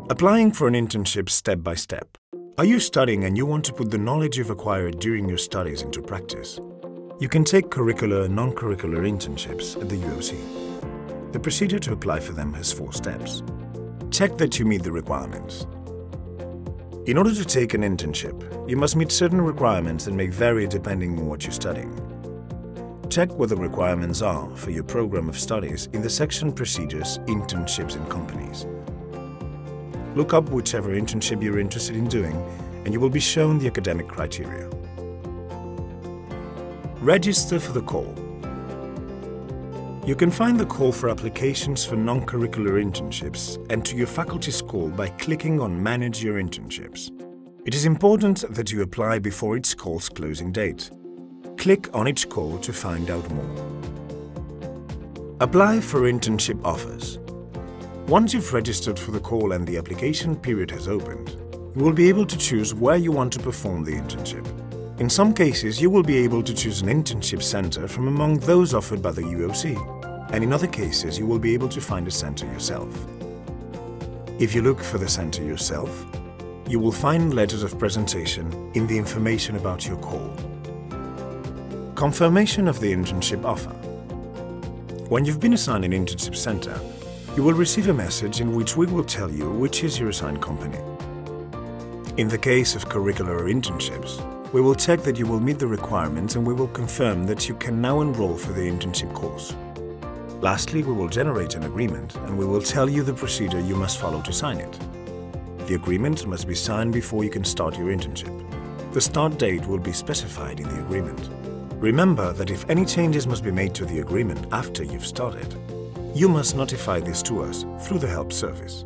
Applying for an internship step by step. Are you studying and you want to put the knowledge you've acquired during your studies into practice? You can take curricular and non-curricular internships at the UOC. The procedure to apply for them has 4 steps. Check that you meet the requirements. In order to take an internship, you must meet certain requirements that may vary depending on what you're studying. Check what the requirements are for your program of studies in the section Procedures, Internships and Companies. Look up whichever internship you're interested in doing and you will be shown the academic criteria. Register for the call. You can find the call for applications for non-curricular internships enter your faculty's call by clicking on Manage Your Internships. It is important that you apply before each call's closing date. Click on each call to find out more. Apply for internship offers. Once you've registered for the call and the application period has opened, you will be able to choose where you want to perform the internship. In some cases, you will be able to choose an internship center from among those offered by the UOC, and in other cases, you will be able to find a center yourself. If you look for the center yourself, you will find letters of presentation in the information about your call. Confirmation of the internship offer. When you've been assigned an internship center, you will receive a message in which we will tell you which is your assigned company. In the case of curricular internships, we will check that you will meet the requirements and we will confirm that you can now enroll for the internship course. Lastly, we will generate an agreement and we will tell you the procedure you must follow to sign it. The agreement must be signed before you can start your internship. The start date will be specified in the agreement. Remember that if any changes must be made to the agreement after you've started, you must notify this to us through the help service.